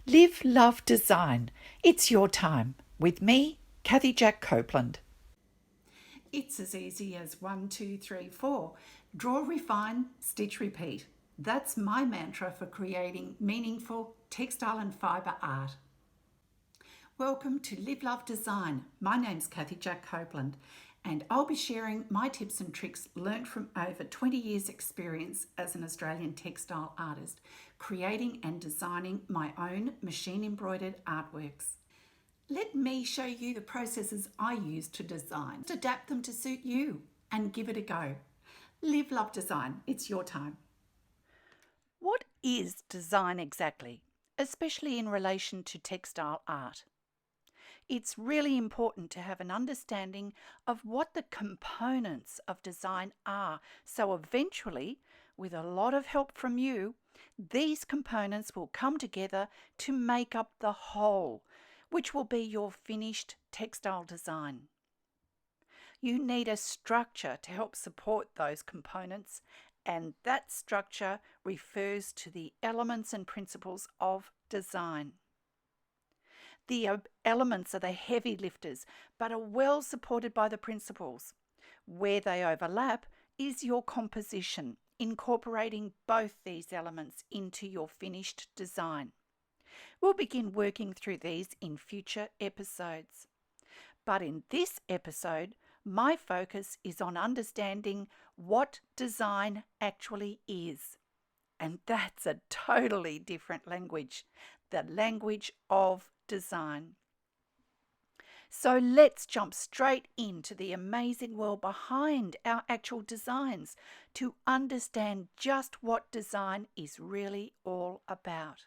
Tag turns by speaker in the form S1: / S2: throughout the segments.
S1: Live, love, design. It's your time. With me, Kathy Jack Copeland.
S2: It's as easy as 1, 2, 3, 4. Draw, refine, stitch, repeat. That's my mantra for creating meaningful textile and fibre art. Welcome to Live, Love, Design. My name's Kathy Jack Copeland, and I'll be sharing my tips and tricks learnt from over 20 years' experience as an Australian textile artist, creating and designing my own machine embroidered artworks. Let me show you the processes I use to design. Adapt them to suit you and give it a go. Live, love, design. It's your time.
S1: What is design exactly, especially in relation to textile art? It's really important to have an understanding of what the components of design are, so eventually, with a lot of help from you, these components will come together to make up the whole, which will be your finished textile design. You need a structure to help support those components, and that structure refers to the elements and principles of design. The elements are the heavy lifters, but are well supported by the principles. Where they overlap is your composition, incorporating both these elements into your finished design. We'll begin working through these in future episodes. But in this episode, my focus is on understanding what design actually is. And that's a totally different language, the language of design. So let's jump straight into the amazing world behind our actual designs to understand just what design is really all about.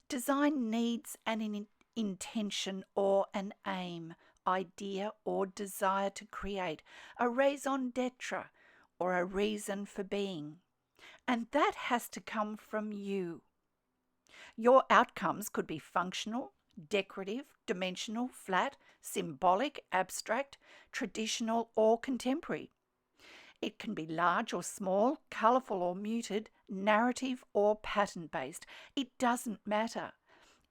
S1: Design needs an intention or an aim, idea or desire to create, a raison d'etre or a reason for being. And that has to come from you. Your outcomes could be functional, decorative, dimensional, flat, symbolic, abstract, traditional or contemporary. It can be large or small, colourful or muted, narrative or pattern-based. It doesn't matter.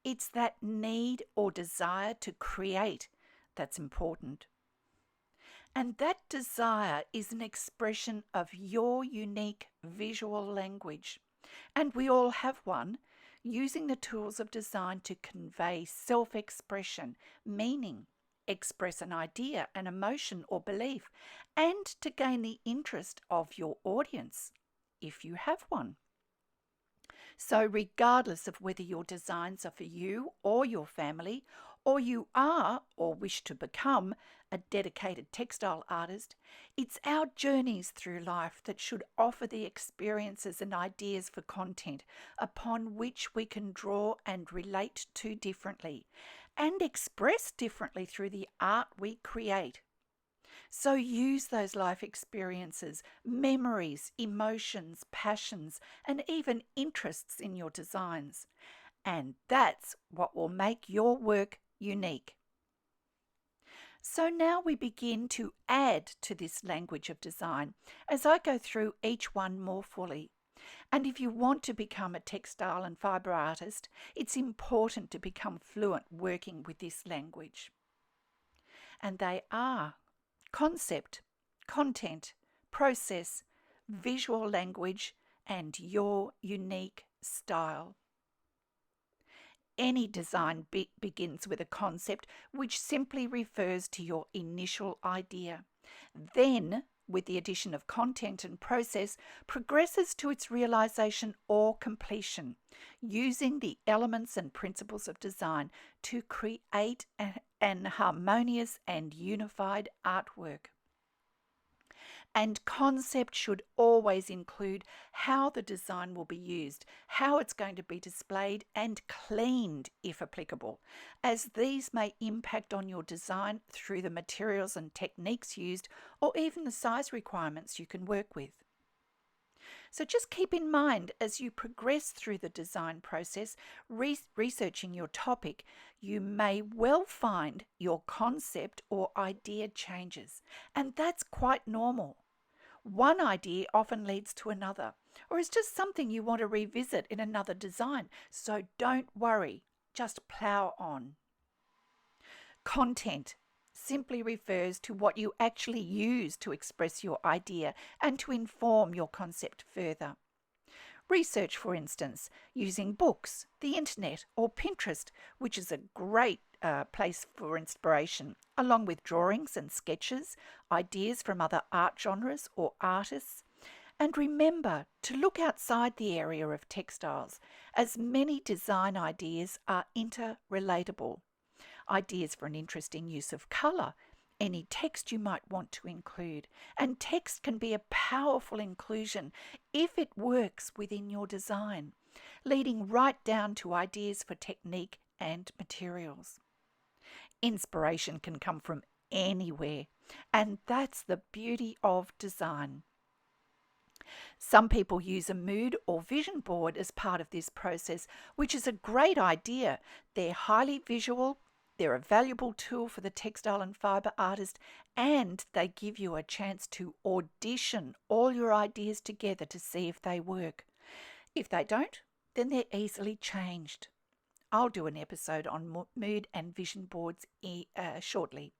S1: It's that need or desire to create that's important. And that desire is an expression of your unique visual language. And we all have one, using the tools of design to convey self-expression, meaning, express an idea, an emotion or belief, and to gain the interest of your audience, if you have one. So regardless of whether your designs are for you or your family, or you are or wish to become a dedicated textile artist, it's our journeys through life that should offer the experiences and ideas for content upon which we can draw and relate to differently and express differently through the art we create. So use those life experiences, memories, emotions, passions, and even interests in your designs. And that's what will make your work unique. So now we begin to add to this language of design as I go through each one more fully. And if you want to become a textile and fibre artist, it's important to become fluent working with this language. And they are concept, content, process, visual language, and your unique style. Any design begins with a concept which simply refers to your initial idea. Then, with the addition of content and process, progresses to its realization or completion, using the elements and principles of design to create an harmonious and unified artwork. And concept should always include how the design will be used, how it's going to be displayed and cleaned if applicable, as these may impact on your design through the materials and techniques used or even the size requirements you can work with. So just keep in mind as you progress through the design process, researching your topic, you may well find your concept or idea changes, and that's quite normal. One idea often leads to another, or is just something you want to revisit in another design. So don't worry, just plow on. Content simply refers to what you actually use to express your idea and to inform your concept further. Research, for instance, using books, the internet, or Pinterest, which is a great place for inspiration, along with drawings and sketches, ideas from other art genres or artists. And remember to look outside the area of textiles, as many design ideas are interrelatable. Ideas for an interesting use of colour, any text you might want to include. And text can be a powerful inclusion if it works within your design, leading right down to ideas for technique and materials. Inspiration can come from anywhere, and that's the beauty of design. Some people use a mood or vision board as part of this process, which is a great idea. They're highly visual, they're a valuable tool for the textile and fibre artist, and they give you a chance to audition all your ideas together to see if they work. If they don't, then they're easily changed. I'll do an episode on mood and vision boards shortly.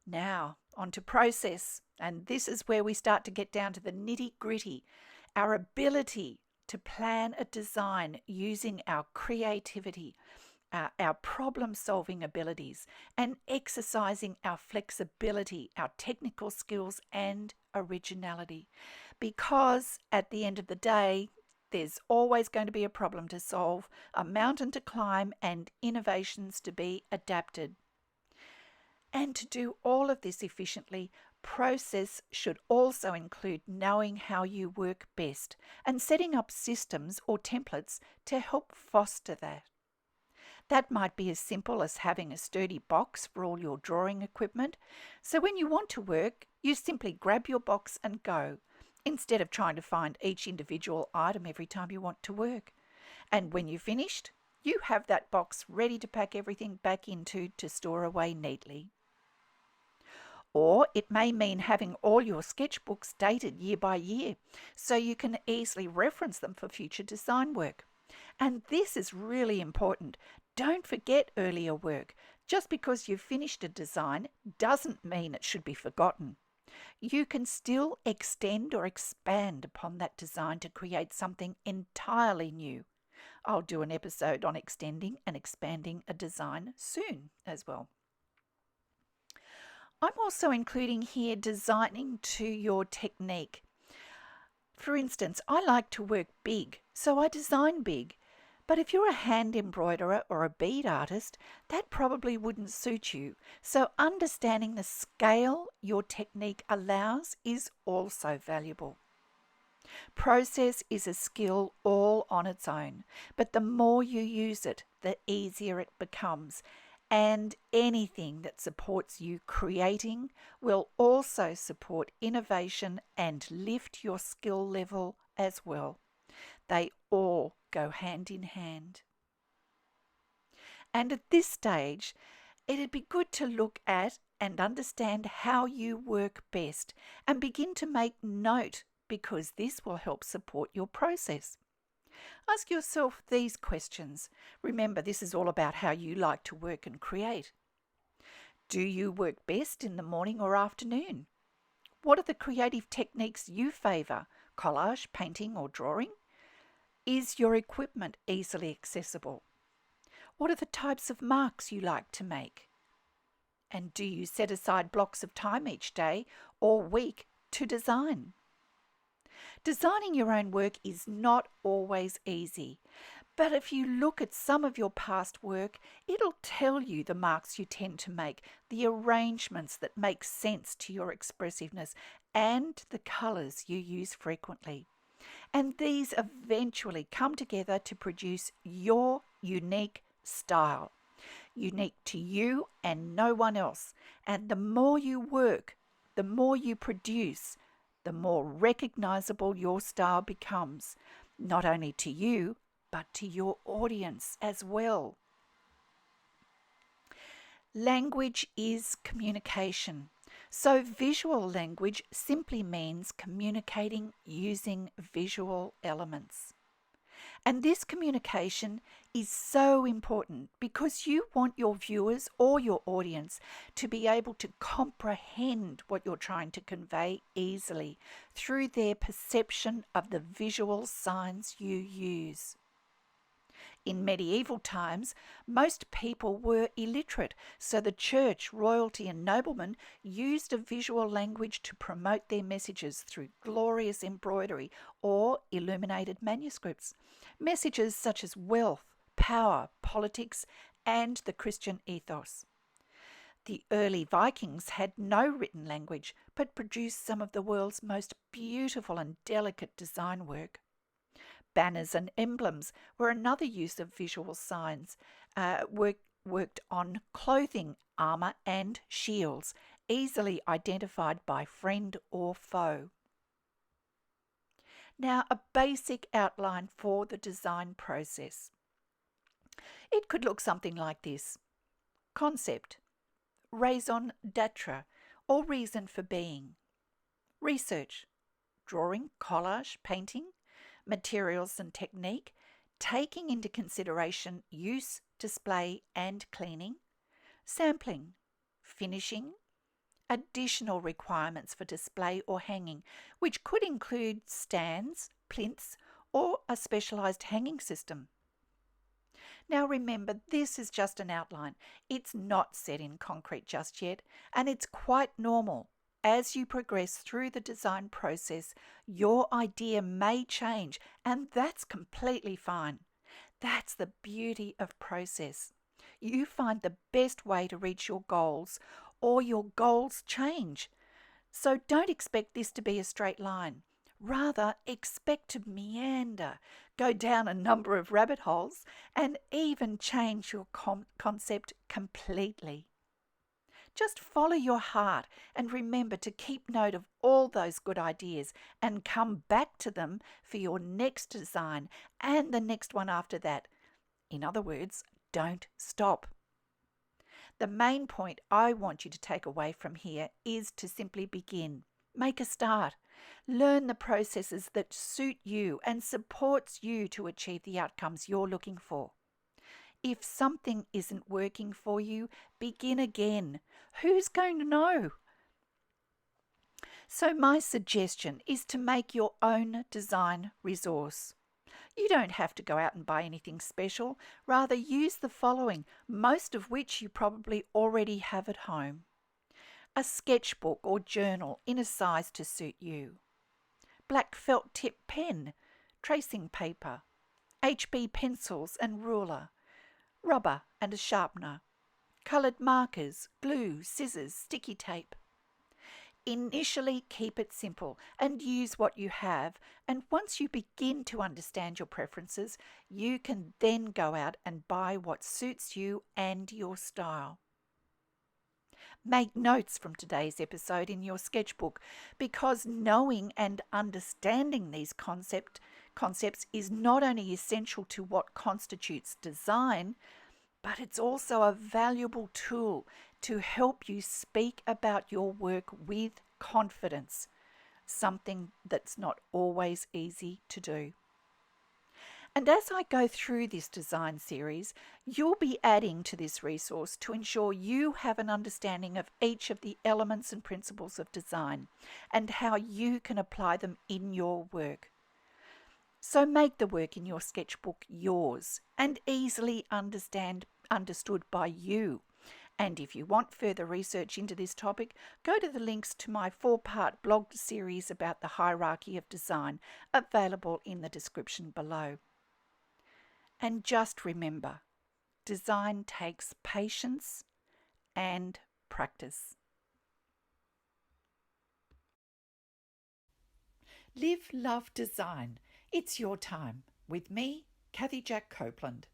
S1: Now, on to process, and this is where we start to get down to the nitty-gritty, our ability to plan a design using our creativity, our problem-solving abilities, and exercising our flexibility, our technical skills, and originality. Because at the end of the day, there's always going to be a problem to solve, a mountain to climb, and innovations to be adapted. And to do all of this efficiently, process should also include knowing how you work best and setting up systems or templates to help foster that. That might be as simple as having a sturdy box for all your drawing equipment. So when you want to work, you simply grab your box and go, instead of trying to find each individual item every time you want to work. And when you've finished, you have that box ready to pack everything back into to store away neatly. Or it may mean having all your sketchbooks dated year by year, so you can easily reference them for future design work. And this is really important. Don't forget earlier work. Just because you've finished a design doesn't mean it should be forgotten. You can still extend or expand upon that design to create something entirely new. I'll do an episode on extending and expanding a design soon as well. I'm also including here designing to your technique. For instance, I like to work big, so I design big. But if you're a hand embroiderer or a bead artist, that probably wouldn't suit you. So understanding the scale your technique allows is also valuable. Process is a skill all on its own, but the more you use it, the easier it becomes. And anything that supports you creating will also support innovation and lift your skill level as well. They all go hand in hand. And at this stage, it'd be good to look at and understand how you work best and begin to make note, because this will help support your process. Ask yourself these questions. Remember, this is all about how you like to work and create. Do you work best in the morning or afternoon? What are the creative techniques you favour? Collage, painting, or drawing? Is your equipment easily accessible? What are the types of marks you like to make? And do you set aside blocks of time each day or week to design? Designing your own work is not always easy, but if you look at some of your past work, it'll tell you the marks you tend to make, the arrangements that make sense to your expressiveness, and the colours you use frequently. And these eventually come together to produce your unique style, unique to you and no one else. And the more you work, the more you produce, the more recognizable your style becomes, not only to you, but to your audience as well. Language is communication. So visual language simply means communicating using visual elements. And this communication is so important because you want your viewers or your audience to be able to comprehend what you're trying to convey easily through their perception of the visual signs you use. In medieval times, most people were illiterate, so the church, royalty, and noblemen used a visual language to promote their messages through glorious embroidery or illuminated manuscripts. Messages such as wealth, power, politics, and the Christian ethos. The early Vikings had no written language, but produced some of the world's most beautiful and delicate design work. Banners and emblems were another use of visual signs, worked on clothing, armour, and shields, easily identified by friend or foe. Now, a basic outline for the design process. It could look something like this. Concept, raison d'etre, or reason for being. Research, drawing, collage, painting, materials and technique, taking into consideration use, display, and cleaning. Sampling, finishing, additional requirements for display or hanging, which could include stands, plinths, or a specialised hanging system. Now remember, this is just an outline. It's not set in concrete just yet, and it's quite normal. As you progress through the design process, your idea may change, and that's completely fine. That's the beauty of process. You find the best way to reach your goals, or your goals change. So don't expect this to be a straight line. Rather, expect to meander, go down a number of rabbit holes, and even change your concept completely. Just follow your heart and remember to keep note of all those good ideas and come back to them for your next design and the next one after that. In other words, don't stop. The main point I want you to take away from here is to simply begin. Make a start. Learn the processes that suit you and supports you to achieve the outcomes you're looking for. If something isn't working for you, begin again. Who's going to know? So my suggestion is to make your own design resource. You don't have to go out and buy anything special. Rather, use the following, most of which you probably already have at home. A sketchbook or journal in a size to suit you. Black felt tip pen, tracing paper, HB pencils and ruler, rubber and a sharpener, coloured markers, glue, scissors, sticky tape. Initially, keep it simple and use what you have, and once you begin to understand your preferences, you can then go out and buy what suits you and your style. Make notes from today's episode in your sketchbook, because knowing and understanding these concepts is not only essential to what constitutes design, but it's also a valuable tool to help you speak about your work with confidence, something that's not always easy to do. And as I go through this design series, you'll be adding to this resource to ensure you have an understanding of each of the elements and principles of design and how you can apply them in your work. So make the work in your sketchbook yours and easily understood by you. And if you want further research into this topic, go to the links to my 4-part blog series about the hierarchy of design, available in the description below. And just remember, design takes patience and practice. Live, love, design. It's your time. With me, Kathy Jack Copeland.